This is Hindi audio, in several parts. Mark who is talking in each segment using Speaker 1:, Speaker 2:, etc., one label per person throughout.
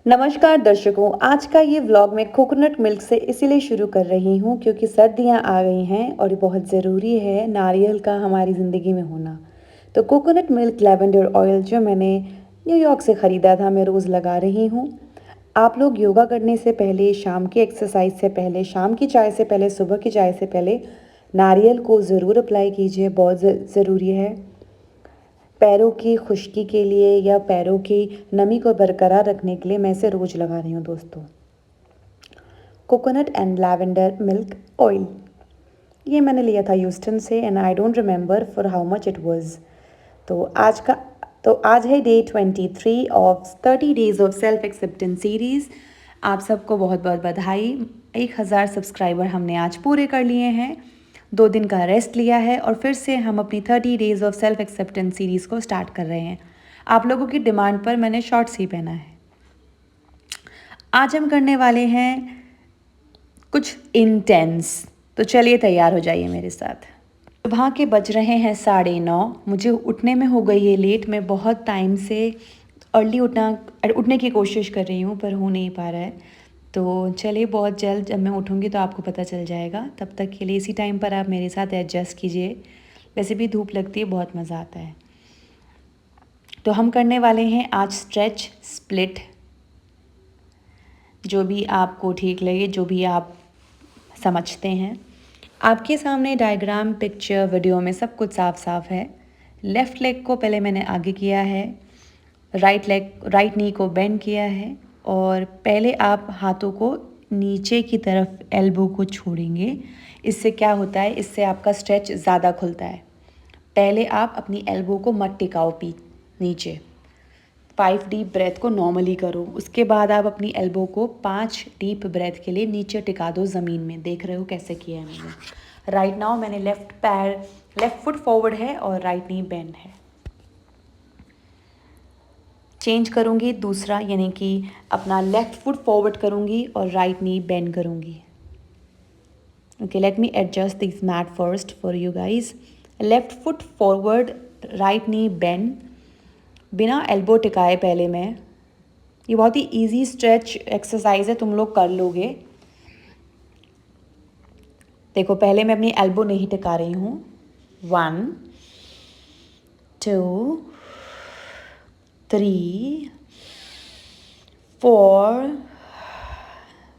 Speaker 1: नमस्कार दर्शकों, आज का ये व्लॉग मैं कोकोनट मिल्क से इसीलिए शुरू कर रही हूँ क्योंकि सर्दियाँ आ गई हैं और ये बहुत ज़रूरी है नारियल का हमारी ज़िंदगी में होना। तो कोकोनट मिल्क लैवेंडर ऑयल जो मैंने न्यूयॉर्क से ख़रीदा था, मैं रोज़ लगा रही हूँ। आप लोग योगा करने से पहले, शाम की एक्सरसाइज से पहले, शाम की चाय से पहले, सुबह की चाय से पहले नारियल को ज़रूर अप्लाई कीजिए, बहुत ज़रूरी है। पैरों की खुश्की के लिए या पैरों की नमी को बरकरार रखने के लिए मैं इसे रोज़ लगा रही हूँ दोस्तों। Coconut and lavender milk oil, ये मैंने लिया था ह्यूस्टन से and I don't remember for how much it was. तो आज है day 23 of 30 days of self acceptance series. आप सबको बहुत बहुत बधाई। 1000 सब्सक्राइबर हमने आज पूरे कर लिए हैं। 2 दिन का रेस्ट लिया है और फिर से हम अपनी 30 days of self acceptance series को स्टार्ट कर रहे हैं। आप लोगों की डिमांड पर मैंने शॉर्ट्स ही पहना है। आज हम करने वाले हैं कुछ इंटेंस, तो चलिए तैयार हो जाइए मेरे साथ। सुबह के बज रहे हैं 9:30। मुझे उठने में हो गई है लेट। मैं बहुत टाइम से अर्ली उठने की कोशिश कर रही हूँ पर हो नहीं पा रहा है। तो चलिए, बहुत जल्द जब मैं उठूँगी तो आपको पता चल जाएगा। तब तक के लिए इसी टाइम पर आप मेरे साथ एडजस्ट कीजिए। वैसे भी धूप लगती है, बहुत मज़ा आता है। तो हम करने वाले हैं आज स्ट्रेच स्प्लिट। जो भी आपको ठीक लगे, जो भी आप समझते हैं। आपके सामने डायग्राम, पिक्चर, वीडियो में सब कुछ साफ साफ है। लेफ़्ट लेग को पहले मैंने आगे किया है, राइट नी को बेंड किया है और पहले आप हाथों को नीचे की तरफ एल्बो को छोड़ेंगे। इससे क्या होता है, इससे आपका स्ट्रेच ज़्यादा खुलता है। पहले आप अपनी एल्बो को मत टिकाओ नीचे। 5 डीप ब्रेथ को नॉर्मली करो। उसके बाद आप अपनी एल्बो को 5 डीप ब्रेथ के लिए नीचे टिका दो ज़मीन में। देख रहे हो कैसे किया है मैंने। राइट नाउ मैंने लेफ़्ट फुट फॉरवर्ड है और राइट नी बेंड है। चेंज करूँगी दूसरा, यानी कि अपना लेफ़्ट फुट फॉरवर्ड करूँगी और राइट नी बेंड करूँगी। Okay, let me adjust this mat first for you guys. Left foot forward, right knee bend, बिना एल्बो टिकाए पहले मैं। ये बहुत ही इजी स्ट्रेच एक्सरसाइज है, तुम लोग कर लोगे। देखो, पहले मैं अपनी एल्बो नहीं टिका रही हूँ। 1 2 3 4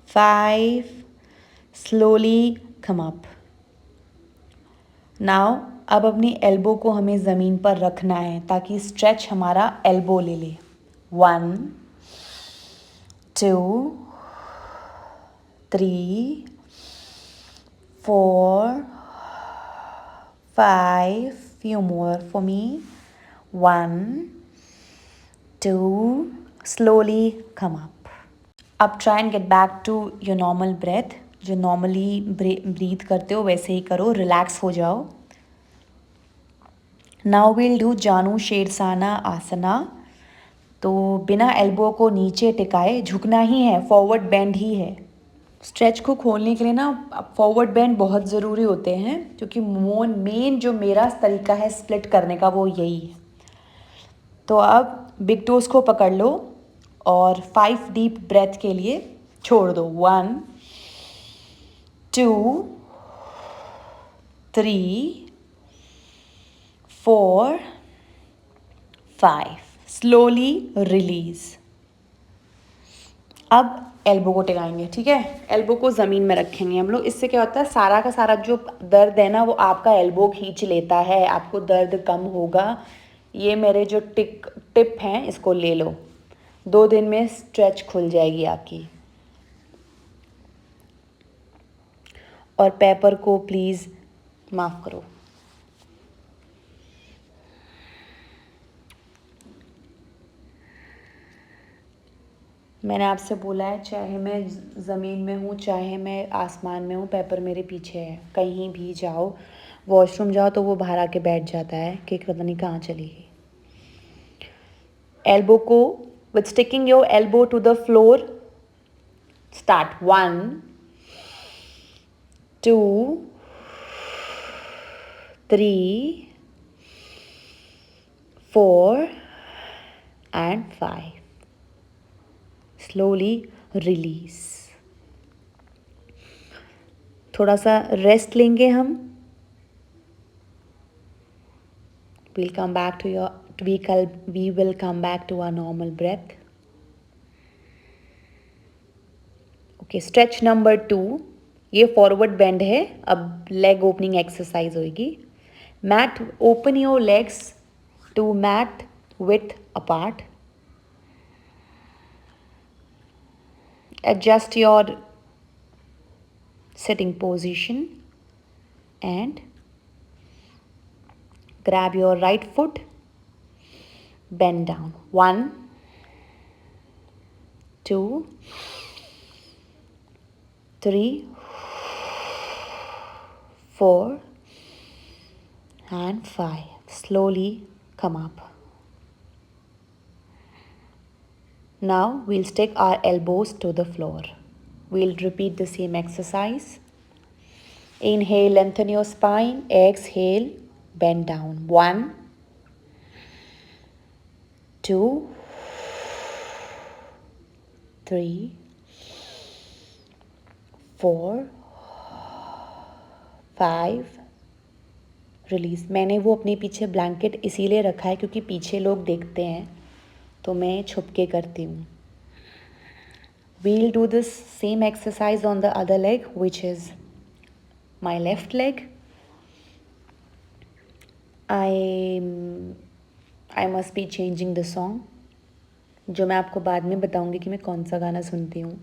Speaker 1: 5 स्लोली कम अप। नाउ अब अपनी एल्बो को हमें ज़मीन पर रखना है ताकि स्ट्रेच हमारा एल्बो ले ले। 1 2 3 4 5, few more for me. 1 2 slowly come up. अब try and get back to your normal breath. जो नॉर्मली ब्रीथ करते हो वैसे ही करो, रिलैक्स हो जाओ। नाउ विल डू जानु शेरसाना आसना। तो बिना एल्बो को नीचे टिकाए झुकना ही है, फॉरवर्ड बेंड ही है। स्ट्रेच को खोलने के लिए ना फॉरवर्ड बेंड बहुत ज़रूरी होते हैं, क्योंकि मेन जो मेरा तरीका है स्प्लिट करने का वो यही है। तो अब बिग टोज को पकड़ लो और 5 डीप ब्रेथ के लिए छोड़ दो। 1 2 3 4 5, स्लोली रिलीज। अब एल्बो को टिकाएंगे, ठीक है। एल्बो को ज़मीन में रखेंगे हम लोग। इससे क्या होता है, सारा का सारा जो दर्द है ना वो आपका एल्बो खींच लेता है, आपको दर्द कम होगा। ये मेरे जो टिप हैं इसको ले लो। 2 दिन में स्ट्रेच खुल जाएगी आपकी। और पेपर को प्लीज़ माफ़ करो। मैंने आपसे बोला है, चाहे मैं ज़मीन में हूँ चाहे मैं आसमान में हूँ, पेपर मेरे पीछे है। कहीं भी जाओ, वॉशरूम जाओ तो वो बाहर आके बैठ जाता है कि पता नहीं कहाँ चली गई। एल्बो को with sticking your elbow to the floor start. 1 2 3 4 and 5। slowly release. थोड़ा सा रेस्ट लेंगे हम. We'll come back to your we will come back to our normal breath. Okay, stretch number 2. ये फॉरवर्ड बेंड है. अब लेग ओपनिंग एक्सरसाइज होगी. Mat, open your legs to mat width apart. Adjust your sitting position and grab your right foot, bend down. 1, 2, 3, 4 and 5. Slowly come up. Now we'll stick our elbows to the floor. We'll repeat the same exercise. Inhale, lengthen your spine. Exhale, bend down. 1, 2, 3, 4, 5. Release. मैंने वो अपने पीछे ब्लैंकेट इसीलिए रखा है क्योंकि पीछे लोग देखते हैं, तो मैं छुप के करती हूँ. We'll do this same exercise on the other leg, which is my left leg. I must be changing the song, जो मैं आपको बाद में बताऊंगी कि मैं कौन सा गाना सुनती हूँ.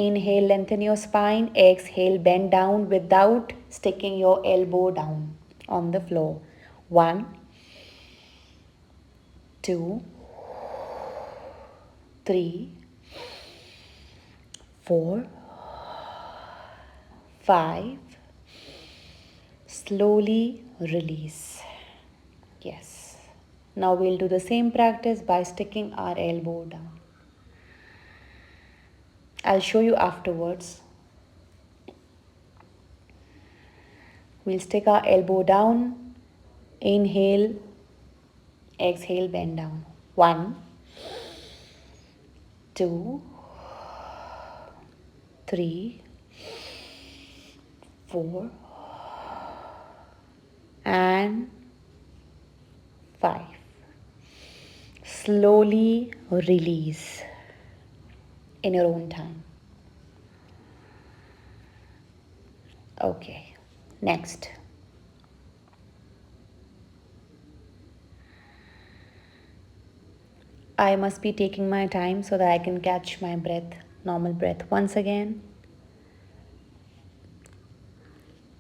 Speaker 1: Inhale, lengthen your spine. Exhale, bend down without sticking your elbow down on the floor. 1, 2, 3, 4, 5. Slowly release. Yes. Now we'll do the same practice by sticking our elbow down. I'll show you afterwards. We'll stick our elbow down. Inhale, exhale, bend down. 1, 2, 3, 4 and 5. Slowly release in your own time. Okay, next. I must be taking my time so that I can catch my breath, normal breath. Once again,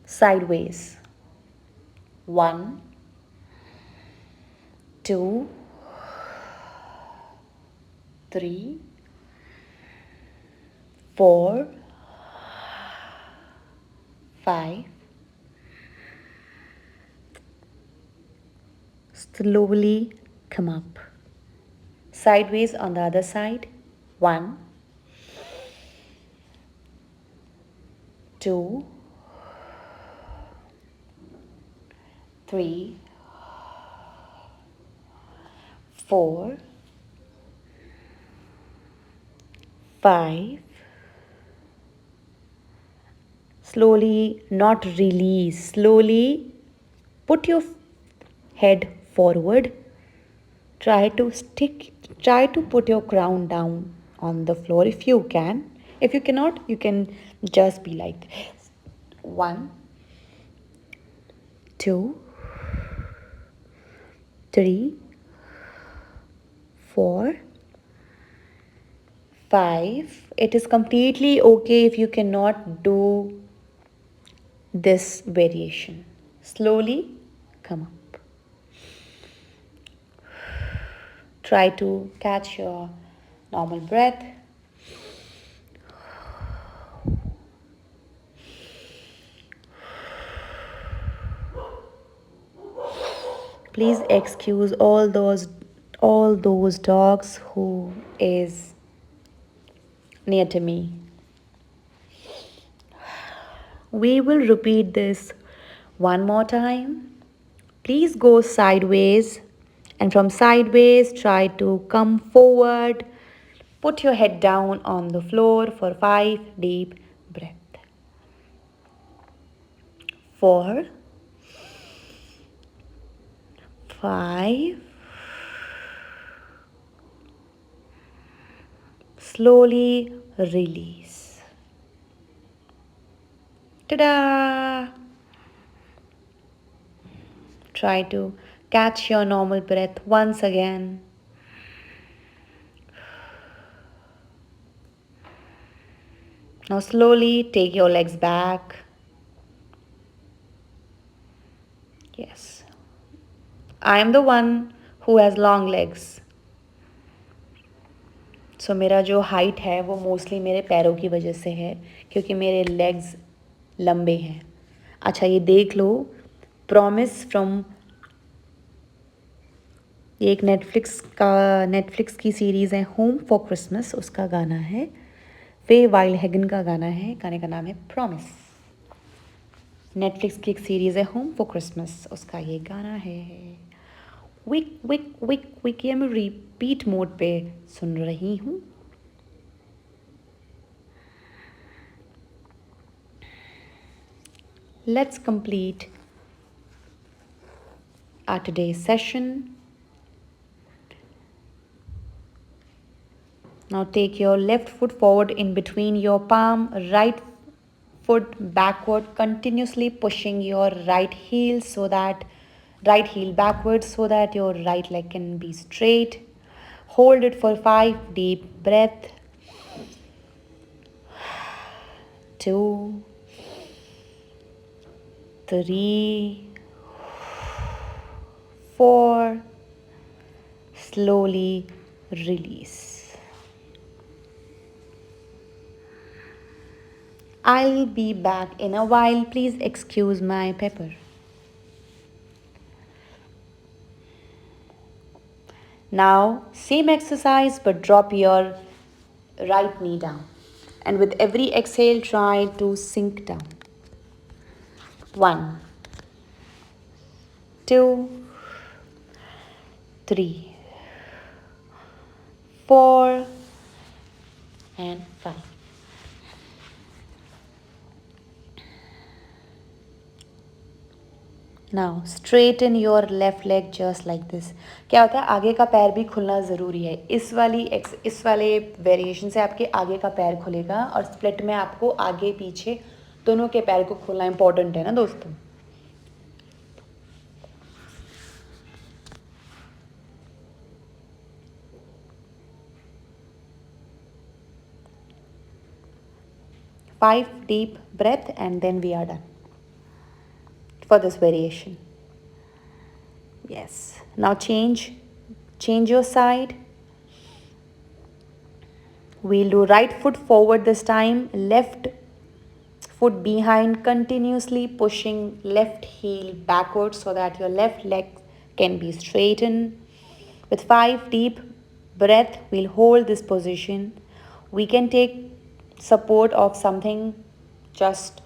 Speaker 1: sideways. 1, 2, 3, 4, 5. Slowly come up. Sideways on the other side. 1, 2, 3, 4, 5. Slowly, not release. Slowly put your head forward. Try to put your crown down on the floor if you can. If you cannot, you can just be like this. 1, 2, 3, 4, 5. It is completely okay if you cannot do this variation. Slowly come up. Try to catch your normal breath. Please excuse all those dogs who is near to me. We will repeat this one more time. Please go sideways And from sideways, try to come forward. Put your head down on the floor for 5 deep breaths. 4, 5. Slowly release. Ta-da! Try to catch your normal breath once again. Now slowly take your legs back. Yes. I am the one who has long legs. So मेरा जो हाइट है वो मोस्टली मेरे पैरों की वजह से है क्योंकि मेरे लेग्स लंबे हैं. अच्छा ये देख लो, प्रॉमिस फ्रॉम, ये एक नेटफ्लिक्स की सीरीज़ है, होम फॉर क्रिसमस, उसका गाना है. फे वाइल्ड हैगन का गाना है, गाने का नाम है प्रॉमिस. नेटफ्लिक्स की एक सीरीज़ है होम फॉर क्रिसमस, उसका ये गाना है. विक विक विक विक, ये मैं रिपीट मोड पे सुन रही हूँ. Let's complete our today's session. Now take your left foot forward in between your palm, right foot backward, continuously pushing your right heel backwards so that your right leg can be straight. Hold it for 5 deep breath. 2, 3, 4. Slowly release. I'll be back in a while. Please excuse my pepper. Now, same exercise but drop your right knee down. And with every exhale, try to sink down. 1, 2, 3, 4, and 5. Now straighten your left leg just like this. क्या होता है, आगे का पैर भी खुलना ज़रूरी है. इस वाले वेरिएशन से आपके आगे का पैर खुलेगा और स्प्लिट में आपको आगे पीछे दोनों के पैर को खोलना इम्पोर्टेंट है ना दोस्तों. Five deep breath and then we are done for this variation. Yes. Now change your side. We'll do right foot forward this time, left foot behind, continuously pushing left heel backwards so that your left leg can be straightened. With 5 deep breath, we'll hold this position. We can take support of something just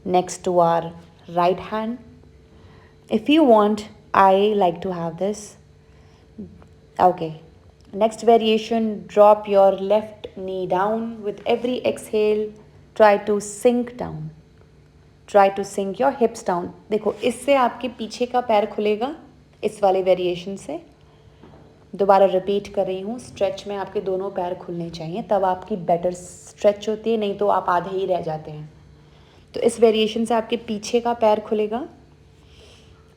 Speaker 1: next to our right hand. If you want, I like to have this. Okay. Next variation, drop your left knee down. With every exhale, try to sink down. Try to sink your hips down. देखो, इससे आपके पीछे का पैर खुलेगा इस वाले वेरिएशन से. दोबारा रिपीट कर रही हूँ, स्ट्रेच में आपके दोनों पैर खुलने चाहिए, तब आपकी बेटर स्ट्रेच होती है, नहीं तो आप आधे ही रह जाते हैं. तो इस वेरिएशन से आपके पीछे का पैर खुलेगा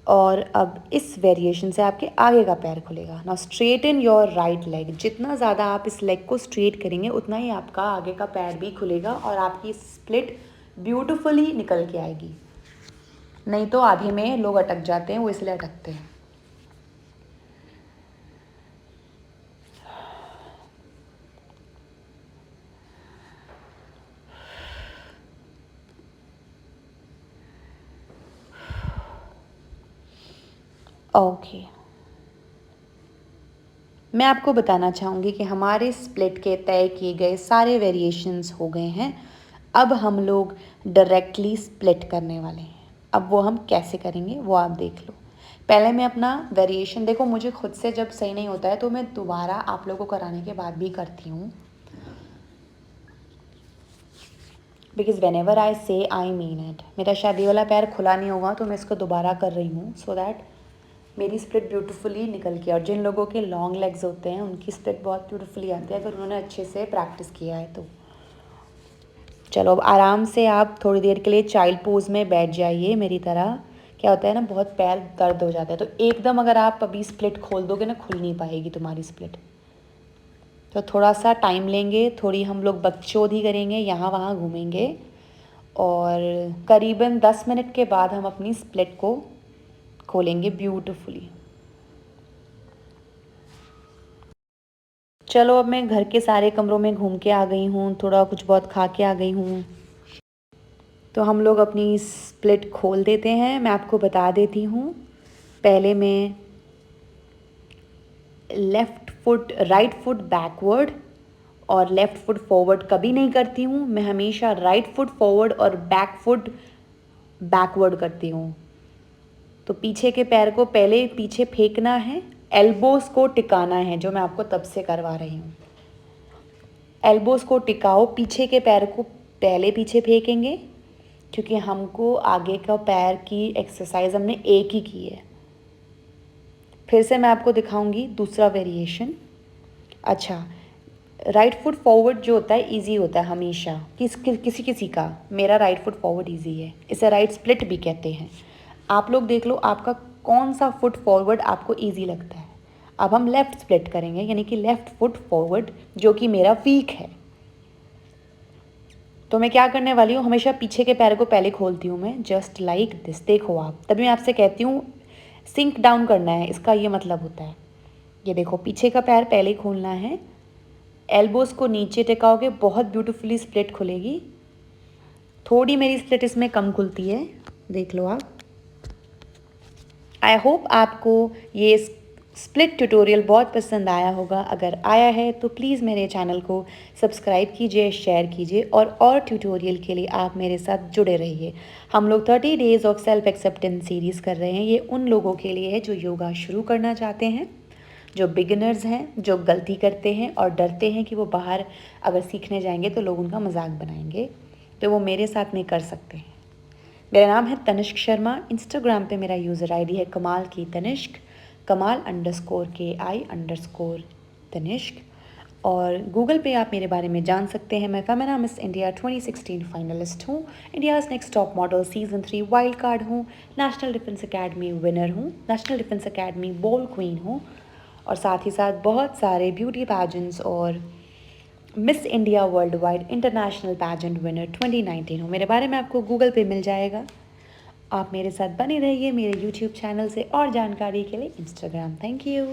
Speaker 1: और अब इस वेरिएशन से आपके आगे का पैर खुलेगा. Now straighten your right leg. जितना ज़्यादा आप इस लेग को स्ट्रेट करेंगे उतना ही आपका आगे का पैर भी खुलेगा और आपकी स्प्लिट ब्यूटीफुली निकल के आएगी. नहीं तो आधे में लोग अटक जाते हैं, वो इसलिए अटकते हैं. ओके. मैं आपको बताना चाहूँगी कि हमारे स्प्लिट के तय किए गए सारे वेरिएशंस हो गए हैं. अब हम लोग डायरेक्टली स्प्लिट करने वाले हैं. अब वो हम कैसे करेंगे वो आप देख लो. पहले मैं अपना वेरिएशन, देखो मुझे खुद से जब सही नहीं होता है तो मैं दोबारा आप लोगों को कराने के बाद भी करती हूँ, बिकॉज वेन एवर आई से आई मीन इट। मेरा शायद ये वाला पैर खुला नहीं होगा तो मैं इसको दोबारा कर रही हूँ सो दैट मेरी स्प्लिट ब्यूटीफुली निकल के, और जिन लोगों के लॉन्ग लेग्स होते हैं उनकी स्प्लिट बहुत ब्यूटीफुली आती है अगर उन्होंने अच्छे से प्रैक्टिस किया है तो। चलो अब आराम से आप थोड़ी देर के लिए चाइल्ड पोज में बैठ जाइए मेरी तरह। क्या होता है ना, बहुत पैर दर्द हो जाता है तो एकदम अगर आप अभी स्प्लिट खोल दोगे ना, खुल नहीं पाएगी तुम्हारी स्प्लिट। तो थोड़ा सा टाइम लेंगे, थोड़ी हम लोग बकचोदी करेंगे, यहाँ वहाँ घूमेंगे, और करीबन 10 मिनट के बाद हम अपनी स्प्लिट को खोलेंगे ब्यूटीफुली। चलो अब मैं घर के सारे कमरों में घूम के आ गई हूँ, थोड़ा कुछ बहुत खा के आ गई हूँ, तो हम लोग अपनी स्प्लिट खोल देते हैं। मैं आपको बता देती हूँ, पहले मैं राइट फुट बैकवर्ड और लेफ़्ट फुट फॉरवर्ड कभी नहीं करती हूँ। मैं हमेशा राइट फुट फॉरवर्ड और बैक फुट बैकवर्ड करती हूँ। तो पीछे के पैर को पहले पीछे फेंकना है, एल्बोस को टिकाना है, जो मैं आपको तब से करवा रही हूँ। एल्बोस को टिकाओ, पीछे के पैर को पहले पीछे फेंकेंगे क्योंकि हमको आगे का पैर की एक्सरसाइज हमने एक ही की है। फिर से मैं आपको दिखाऊंगी दूसरा वेरिएशन। अच्छा, राइट फुट फॉरवर्ड जो होता है इजी होता है हमेशा, किसी किसी का। मेरा राइट फुट फॉरवर्ड इजी है, इसे राइट स्प्लिट भी कहते हैं। आप लोग देख लो आपका कौन सा फुट फॉरवर्ड आपको इजी लगता है। अब हम लेफ़्ट स्प्लिट करेंगे, यानी कि लेफ़्ट फुट फॉरवर्ड, जो कि मेरा वीक है। तो मैं क्या करने वाली हूँ, हमेशा पीछे के पैर को पहले खोलती हूँ मैं, जस्ट लाइक दिस। देखो आप, तभी मैं आपसे कहती हूँ सिंक डाउन करना है, इसका ये मतलब होता है। ये देखो, पीछे का पैर पहले खोलना है, एल्बोस को नीचे टिकाओगे, बहुत ब्यूटीफुली स्प्लिट खुलेगी। थोड़ी मेरी स्प्लिट इसमें कम खुलती है, देख लो आप। आई होप आपको ये स्प्लिट ट्यूटोरियल बहुत पसंद आया होगा। अगर आया है तो प्लीज़ मेरे चैनल को सब्सक्राइब कीजिए, शेयर कीजिए, और ट्यूटोरियल के लिए आप मेरे साथ जुड़े रहिए। हम लोग 30 days of self acceptance series कर रहे हैं। ये उन लोगों के लिए है जो योगा शुरू करना चाहते हैं, जो बिगिनर्स हैं, जो गलती करते हैं और डरते हैं कि वो बाहर अगर सीखने जाएंगे तो लोग उनका मजाक बनाएंगे, तो वो मेरे साथ में कर सकते हैं। मेरा नाम है तनिष्क शर्मा। इंस्टाग्राम पे मेरा यूज़र आईडी है कमाल की तनिष्क, Kamal_KI_तनिष्क। और गूगल पे आप मेरे बारे में जान सकते हैं। मैं फेमिना मिस इंडिया 2016 फाइनलिस्ट हूँ, India's next top model season 3 wild card हूँ, नेशनल डिफेंस अकेडमी विनर हूँ, national defence academy ball queen हूँ, और साथ ही साथ बहुत सारे ब्यूटी पैजेंट्स और miss India world wide international pageant winner 2019 हूँ। मेरे बारे में आपको गूगल पे मिल जाएगा। आप मेरे साथ बने रहिए मेरे यूट्यूब चैनल से, और जानकारी के लिए इंस्टाग्राम। Thank you.